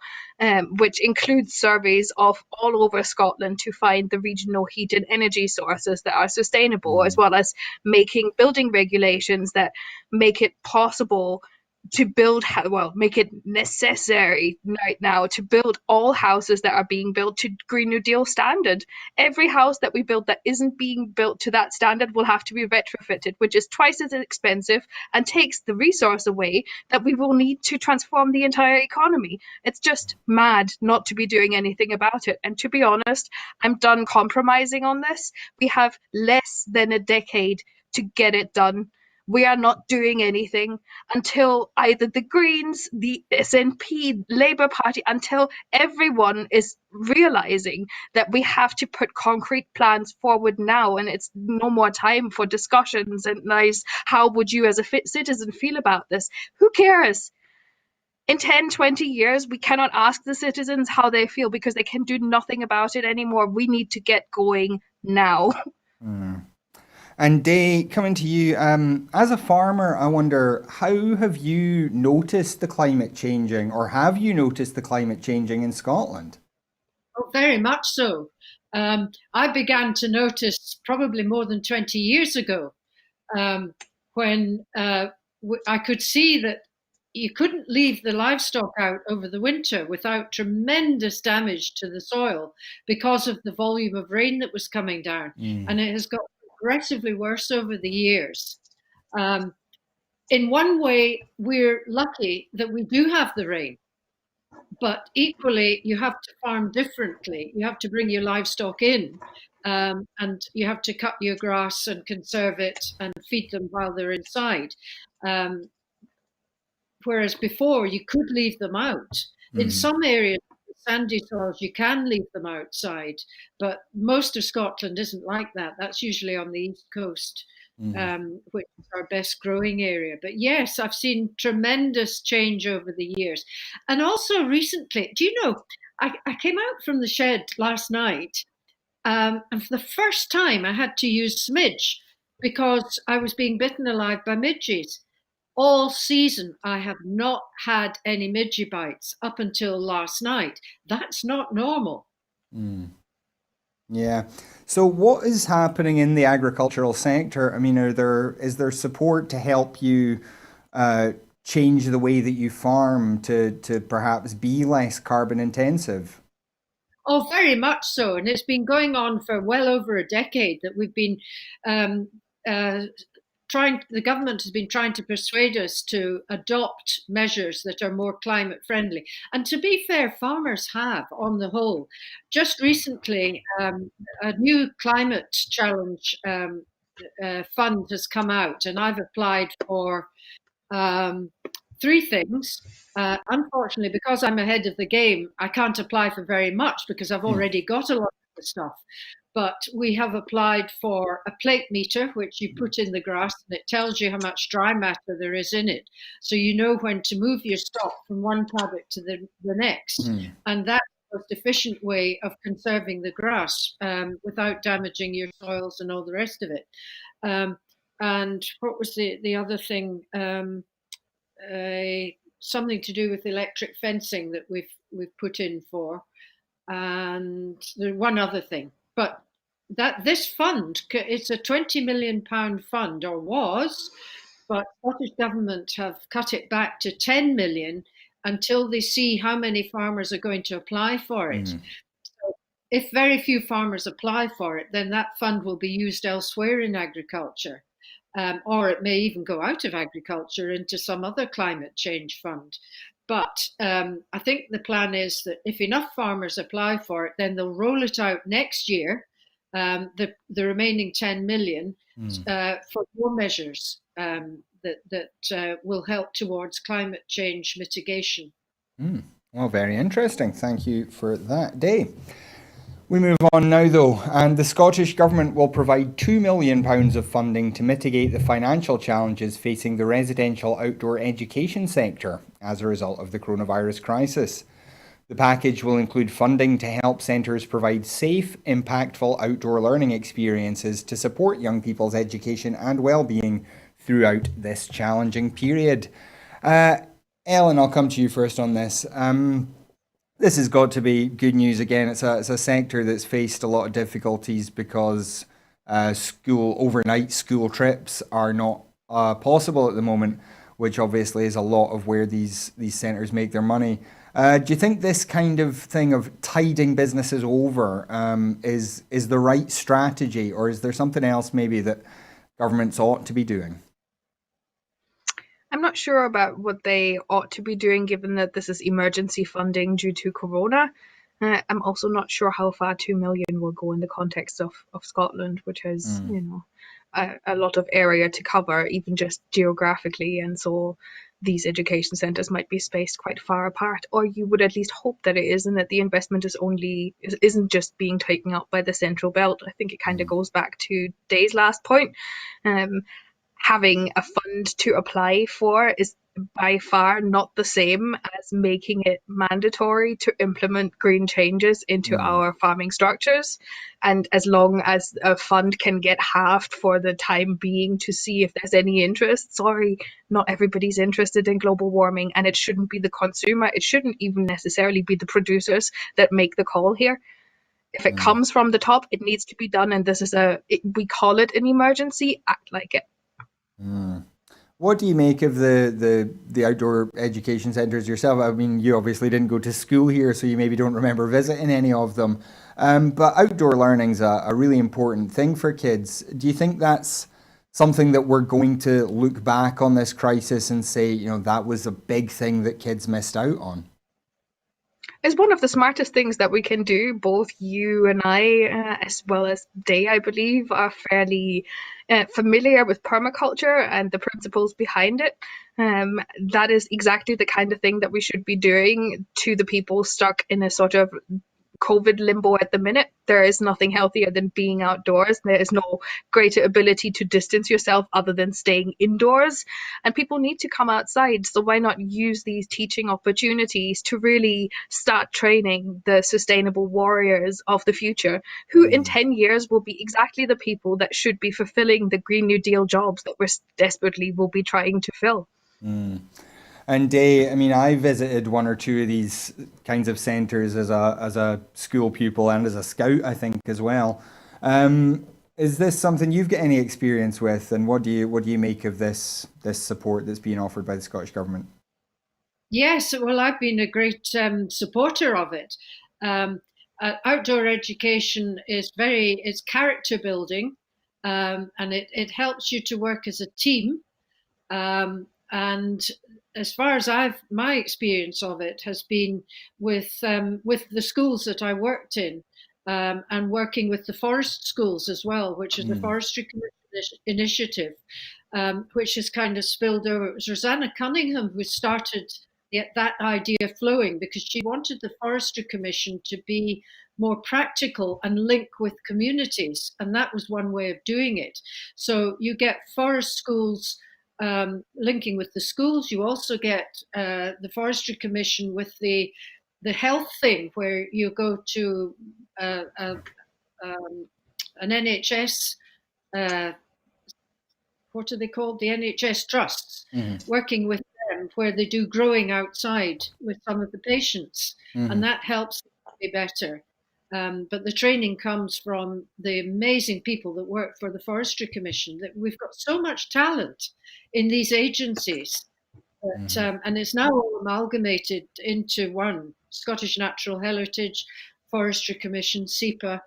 which includes surveys of all over Scotland to find the regional heat and energy sources that are sustainable, as well as making building regulations that make it possible to build, make it necessary right now to build all houses that are being built to Green New Deal standard. Every house that we build that isn't being built to that standard will have to be retrofitted, which is twice as expensive and takes the resource away that we will need to transform the entire economy. It's just mad not to be doing anything about it. And to be honest, I'm done compromising on this. We have less than a decade to get it done. we are not doing anything until either the Greens, the SNP, Labour Party, until everyone is realizing that we have to put concrete plans forward now, and it's no more time for discussions and nice, how would you as a citizen feel about this? Who cares? In 10, 20 years, we cannot ask the citizens how they feel because they can do nothing about it anymore. We need to get going now. And Day, coming to you, as a farmer, I wonder, how have you noticed the climate changing, or have you noticed the climate changing in Scotland? Oh, very much so. I began to notice probably more than 20 years ago, when I could see that you couldn't leave the livestock out over the winter without tremendous damage to the soil because of the volume of rain that was coming down. And it has got progressively worse over the years. In one way, we're lucky that we do have the rain, but equally, you have to farm differently. You have to bring your livestock in, and you have to cut your grass and conserve it and feed them while they're inside. Um, Whereas before, you could leave them out. In some areas, sandy soils, you can leave them outside, but most of Scotland isn't like that. That's usually on the east coast, which is our best growing area. But yes, I've seen tremendous change over the years. And also recently, do you know, I came out from the shed last night, and for the first time I had to use smidge because I was being bitten alive by midges. All season, I have not had any midgie bites up until last night. That's not normal. Yeah. So what is happening in the agricultural sector? I mean, is there support to help you change the way that you farm to perhaps be less carbon intensive? Oh, very much so. And it's been going on for well over a decade that we've been um, the government has been trying to persuade us to adopt measures that are more climate friendly. And to be fair, farmers have, on the whole. Just recently, a new climate challenge fund has come out, and I've applied for three things. Unfortunately, because I'm ahead of the game, I can't apply for very much because I've already got a lot of the stuff. But we have applied for a plate meter, which you put in the grass, and it tells you how much dry matter there is in it. So you know when to move your stock from one paddock to the next. And that's the most efficient way of conserving the grass without damaging your soils and all the rest of it. And what was the other thing? Something to do with electric fencing that we've put in for, and there's one other thing. But that this fund, it's a £20 million fund, or was, but Scottish government have cut it back to 10 million until they see how many farmers are going to apply for it. So if very few farmers apply for it, then that fund will be used elsewhere in agriculture. Or it may even go out of agriculture into some other climate change fund. But I think the plan is that if enough farmers apply for it, then they'll roll it out next year, the remaining 10 million, for more measures that will help towards climate change mitigation. Well, very interesting. Thank you for that, Day. We move on now, though, and the Scottish Government will provide £2 million of funding to mitigate the financial challenges facing the residential outdoor education sector as a result of the coronavirus crisis. The package will include funding to help centres provide safe, impactful outdoor learning experiences to support young people's education and well-being throughout this challenging period. Ellen, I'll come to you first on this. This has got to be good news again. It's a sector that's faced a lot of difficulties because overnight school trips are not possible at the moment, which obviously is a lot of where these centres make their money. Do you think this kind of thing of tiding businesses over is the right strategy, or is there something else maybe that governments ought to be doing? I'm not sure about what they ought to be doing, given that this is emergency funding due to Corona. I'm also not sure how far 2 million will go in the context of Scotland, which is, a lot of area to cover, even just geographically, and so these education centres might be spaced quite far apart. Or you would at least hope that it is, and that the investment isn't just being taken up by the central belt. I think it kind of goes back to Day's last point. Having a fund to apply for is by far not the same as making it mandatory to implement green changes into our farming structures. And as long as a fund can get halved for the time being to see if there's any interest, sorry, not everybody's interested in global warming, and it shouldn't be the consumer, it shouldn't even necessarily be the producers that make the call here. If it comes from the top, it needs to be done, and we call it an emergency, act like it. What do you make of the outdoor education centres yourself? I mean, you obviously didn't go to school here, so you maybe don't remember visiting any of them. But outdoor learning's a really important thing for kids. Do you think that's something that we're going to look back on this crisis and say, that was a big thing that kids missed out on? It's one of the smartest things that we can do. Both you and I, as well as Day, I believe, are fairly familiar with permaculture and the principles behind it. That is exactly the kind of thing that we should be doing to the people stuck in a sort of COVID limbo at the minute. There is nothing healthier than being outdoors. There is no greater ability to distance yourself other than staying indoors. And people need to come outside. So why not use these teaching opportunities to really start training the sustainable warriors of the future, who in 10 years will be exactly the people that should be fulfilling the Green New Deal jobs that we're desperately will be trying to fill. And Day, I mean, I visited one or two of these kinds of centres as a school pupil and as a scout, I think, as well. Is this something you've got any experience with, and what do you make of this support that's being offered by the Scottish Government? Yes, well, I've been a great supporter of it. Outdoor education is it's character building, and it helps you to work as a team. And as far as my experience of it has been with the schools that I worked in, and working with the forest schools as well, which is the Forestry Commission initiative, which has kind of spilled over. It was Rosanna Cunningham who started that idea flowing, because she wanted the Forestry Commission to be more practical and link with communities, and that was one way of doing it. So you get forest schools linking with the schools. You also get the Forestry Commission with the health thing, where you go to an NHS, what are they called? The NHS trusts, working with them, where they do growing outside with some of the patients, and that helps them be better. But the training comes from the amazing people that work for the Forestry Commission. That we've got so much talent in these agencies, and it's now all amalgamated into one: Scottish Natural Heritage, Forestry Commission, SEPA.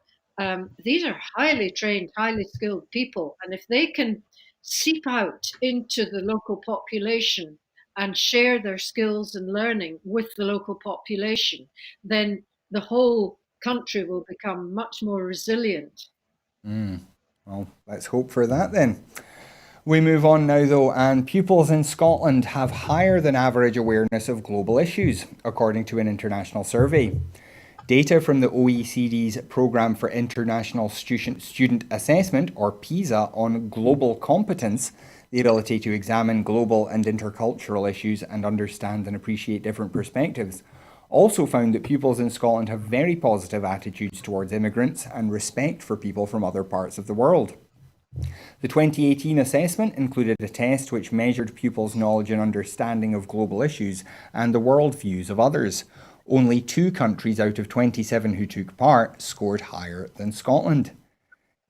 These are highly trained, highly skilled people, and if they can seep out into the local population and share their skills and learning with the local population, then the whole country will become much more resilient. Well, let's hope for that then. We move on now though, and pupils in Scotland have higher than average awareness of global issues, according to an international survey. Data from the OECD's Programme for International Student Assessment, or PISA, on global competence, the ability to examine global and intercultural issues and understand and appreciate different perspectives, also found that pupils in Scotland have very positive attitudes towards immigrants and respect for people from other parts of the world. The 2018 assessment included a test which measured pupils' knowledge and understanding of global issues and the worldviews of others. Only 2 countries out of 27 who took part scored higher than Scotland.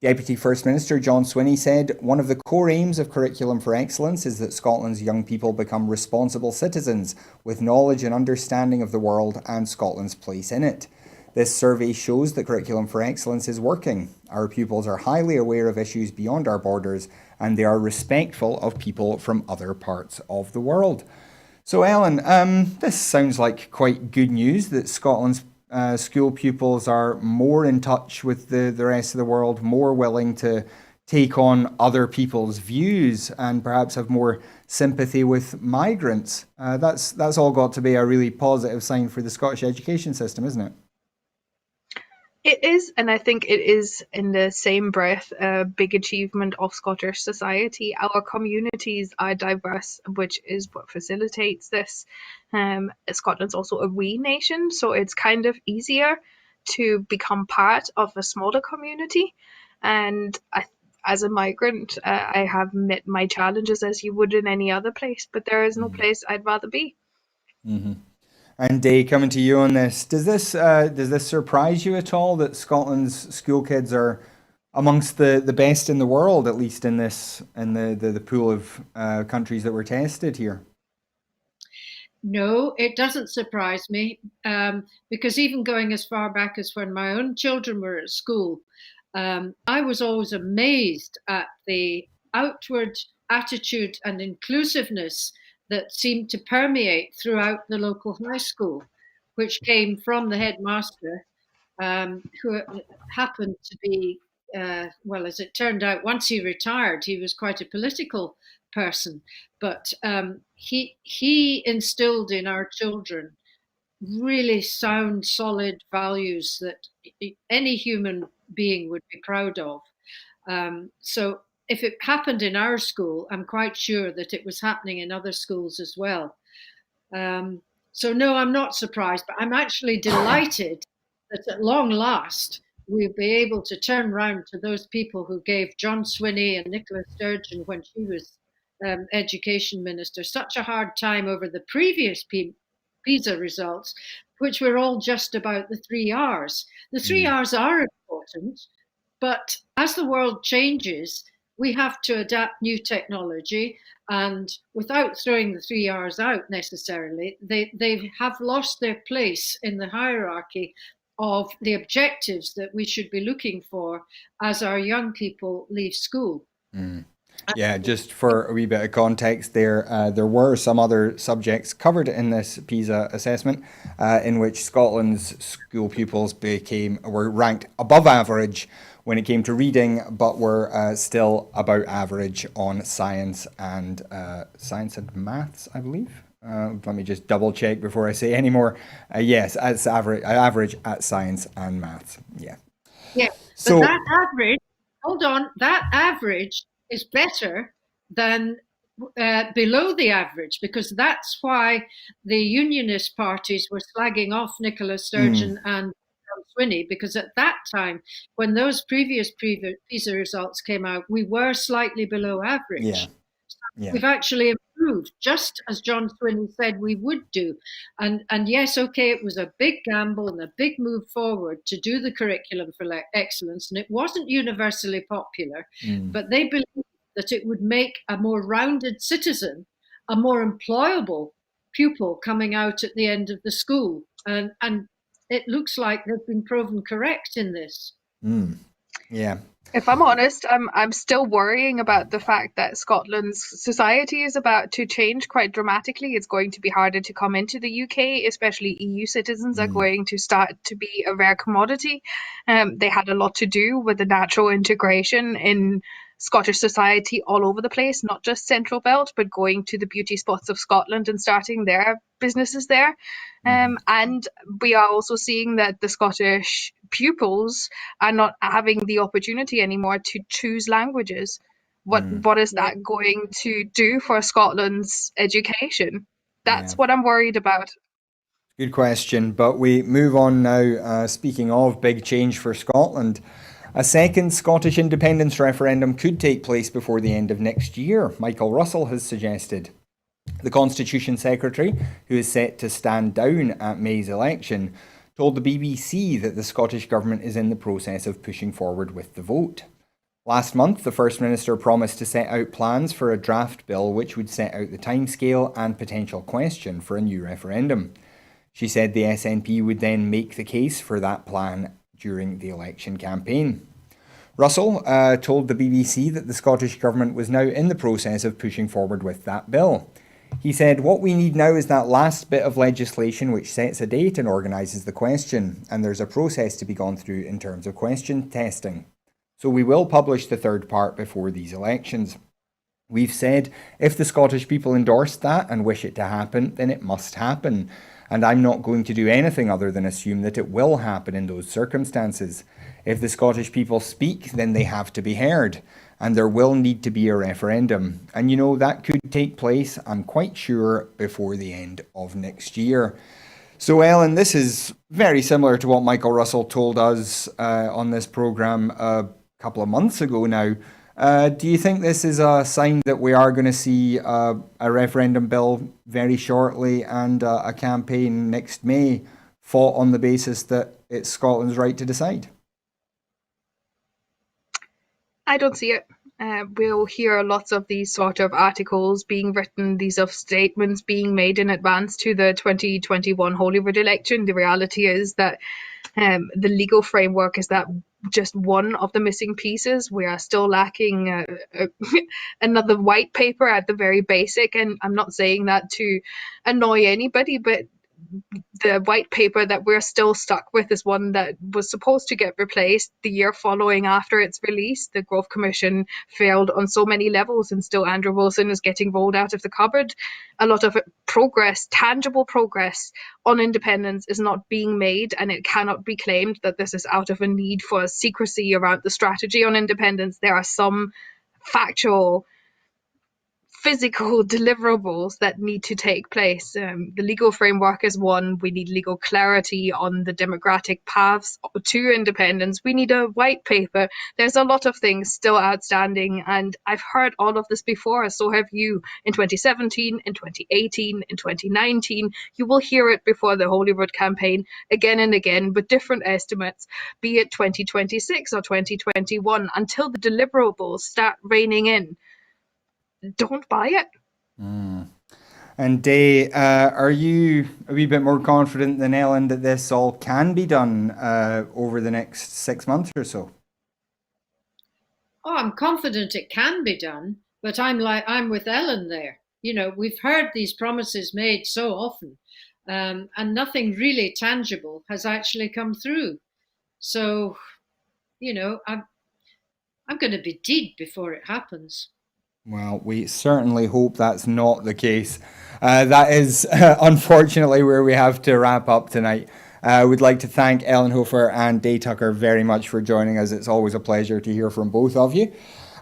Deputy First Minister John Swinney said, "One of the core aims of Curriculum for Excellence is that Scotland's young people become responsible citizens with knowledge and understanding of the world and Scotland's place in it. This survey shows that Curriculum for Excellence is working. Our pupils are highly aware of issues beyond our borders, and they are respectful of people from other parts of the world." So Ellen, this sounds like quite good news that Scotland's school pupils are more in touch with the rest of the world, more willing to take on other people's views and perhaps have more sympathy with migrants. That's all got to be a really positive sign for the Scottish education system, isn't it? It is, and I think it is in the same breath a big achievement of Scottish society. Our communities are diverse, which is what facilitates this. Scotland's also a wee nation, so it's kind of easier to become part of a smaller community. And as a migrant, I have met my challenges as you would in any other place, but there is no place I'd rather be. Mm-hmm. And Day, coming to you on this, does this surprise you at all that Scotland's school kids are amongst the best in the world, at least in the pool of countries that were tested here? No, it doesn't surprise me, because even going as far back as when my own children were at school, I was always amazed at the outward attitude and inclusiveness that seemed to permeate throughout the local high school, which came from the headmaster, who happened to be, well, as it turned out, once he retired, he was quite a political person, but he instilled in our children really sound, solid values that any human being would be proud of. So if it happened in our school, I'm quite sure that it was happening in other schools as well. So no, I'm not surprised, but I'm actually delighted that at long last we'll be able to turn round to those people who gave John Swinney and Nicola Sturgeon, when she was education minister, such a hard time over the previous PISA results, which were all just about the 3 Rs. The 3 Rs are important, but as the world changes, we have to adapt new technology. And without throwing the 3 Rs out necessarily, they have lost their place in the hierarchy of the objectives that we should be looking for as our young people leave school. Mm. Yeah, just for a wee bit of context there were some other subjects covered in this PISA assessment in which Scotland's school pupils were ranked above average when it came to reading, but were still about average on science and maths, I believe. Let me just double check before I say any more. Yes, it's average at science and maths. Yeah. Yeah, So but that average, hold on, that average is better than below the average, because that's why the unionist parties were slagging off Nicola Sturgeon and John Swinney, because at that time, when those previous PISA results came out, we were slightly below average. yeah. Yeah. We've actually improved, just as John Swinney said we would do. And yes, okay, it was a big gamble and a big move forward to do the curriculum for excellence, and it wasn't universally popular, but they believed that it would make a more rounded citizen, a more employable pupil coming out at the end of the school. And it looks like they've been proven correct in this. Yeah. If I'm honest, I'm still worrying about the fact that Scotland's society is about to change quite dramatically. It's going to be harder to come into the UK, especially EU citizens are going to start to be a rare commodity. They had a lot to do with the natural integration in Scottish society all over the place, not just Central Belt, but going to the beauty spots of Scotland and starting their businesses there. And we are also seeing that the Scottish pupils are not having the opportunity anymore to choose languages. What is that going to do for Scotland's education? That's what I'm worried about. Good question, but we move on now. Speaking of big change for Scotland, a second Scottish independence referendum could take place before the end of next year, Michael Russell has suggested. The Constitution Secretary, who is set to stand down at May's election, told the BBC that the Scottish Government is in the process of pushing forward with the vote. Last month, the First Minister promised to set out plans for a draft bill which would set out the timescale and potential question for a new referendum. She said the SNP would then make the case for that plan during the election campaign. Russell told the BBC that the Scottish Government was now in the process of pushing forward with that bill. He said, "What we need now is that last bit of legislation which sets a date and organises the question, and there's a process to be gone through in terms of question testing. So we will publish the third part before these elections. We've said if the Scottish people endorse that and wish it to happen, then it must happen. And I'm not going to do anything other than assume that it will happen in those circumstances. If the Scottish people speak, then they have to be heard. And there will need to be a referendum. And that could take place, I'm quite sure, before the end of next year. So, Ellen, this is very similar to what Michael Russell told us on this programme a couple of months ago now. Do you think this is a sign that we are going to see a referendum bill very shortly and a campaign next May fought on the basis that it's Scotland's right to decide? I don't see it. We'll hear lots of these sort of articles being written, these of statements being made in advance to the 2021 Holyrood election. The reality is that the legal framework is that just one of the missing pieces. We are still lacking another white paper at the very basic, and I'm not saying that to annoy anybody, but the white paper that we're still stuck with is one that was supposed to get replaced the year following after its release. The Growth Commission failed on so many levels, and still Andrew Wilson is getting rolled out of the cupboard. A lot of progress, tangible progress on independence is not being made, and it cannot be claimed that this is out of a need for secrecy around the strategy on independence. There are some factual, physical deliverables that need to take place. The legal framework is one. We need legal clarity on the democratic paths to independence. We need a white paper. There's a lot of things still outstanding, and I've heard all of this before. So have you. In 2017, in 2018, in 2019, you will hear it before the Holyrood campaign again and again, with different estimates, be it 2026 or 2021, until the deliverables start raining in. Don't buy it. And Day, are you a wee bit more confident than Ellen that this all can be done over the next 6 months or so? Oh, I'm confident it can be done, but I'm with Ellen there. We've heard these promises made so often, and nothing really tangible has actually come through. So, I'm going to be dead before it happens. Well, we certainly hope that's not the case. That is unfortunately where we have to wrap up tonight. We'd like to thank Ellen Hofer and Day Tucker very much for joining us. It's always a pleasure to hear from both of you.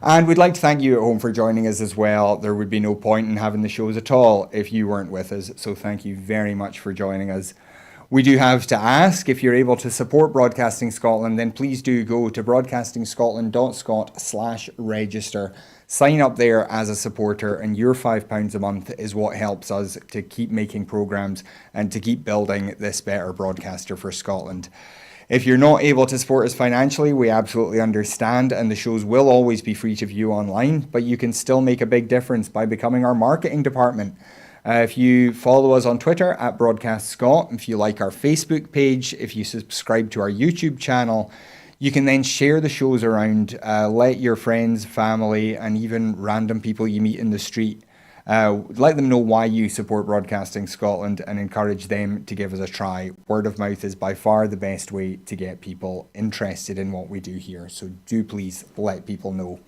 And we'd like to thank you at home for joining us as well. There would be no point in having the shows at all if you weren't with us. So thank you very much for joining us. We do have to ask, if you're able to support Broadcasting Scotland, then please do go to broadcastingscotland.scot/register. Sign up there as a supporter, and your £5 a month is what helps us to keep making programmes and to keep building this better broadcaster for Scotland. If you're not able to support us financially, we absolutely understand, and the shows will always be free to view online, but you can still make a big difference by becoming our marketing department. If you follow us on Twitter at Broadcast Scot, if you like our Facebook page, if you subscribe to our YouTube channel, you can then share the shows around, let your friends, family, and even random people you meet in the street, let them know why you support Broadcasting Scotland and encourage them to give us a try. Word of mouth is by far the best way to get people interested in what we do here, so do please let people know.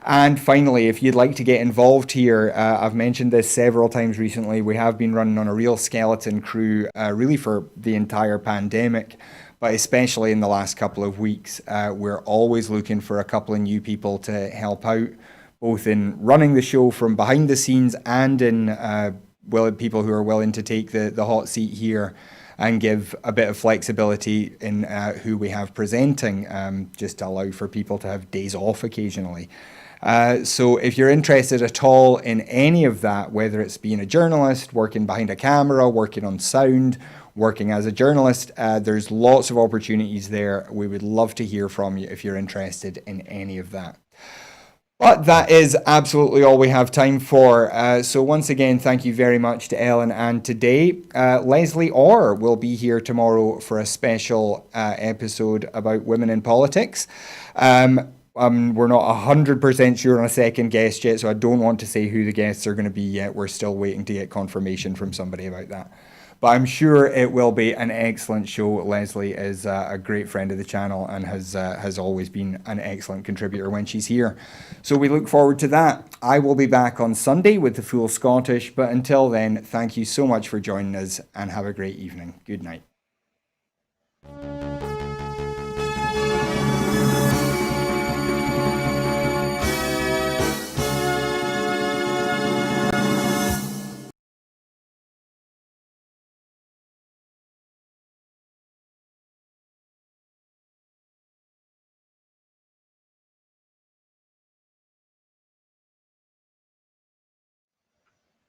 And finally, if you'd like to get involved here, I've mentioned this several times recently, we have been running on a real skeleton crew, really for the entire pandemic, but especially in the last couple of weeks. We're always looking for a couple of new people to help out, both in running the show from behind the scenes and in people who are willing to take the hot seat here and give a bit of flexibility in who we have presenting, just to allow for people to have days off occasionally. So if you're interested at all in any of that, whether it's being a journalist, working behind a camera, working on sound, working as a journalist, there's lots of opportunities there. We would love to hear from you if you're interested in any of that. But that is absolutely all we have time for. So once again, thank you very much to Ellen and to Day. Leslie Orr will be here tomorrow for a special episode about women in politics. We're not 100% sure on a second guest yet, so I don't want to say who the guests are going to be yet. We're still waiting to get confirmation from somebody about that. But I'm sure it will be an excellent show. Leslie is a great friend of the channel and has always been an excellent contributor when she's here. So we look forward to that. I will be back on Sunday with the full Scottish, but until then, thank you so much for joining us and have a great evening. Good night.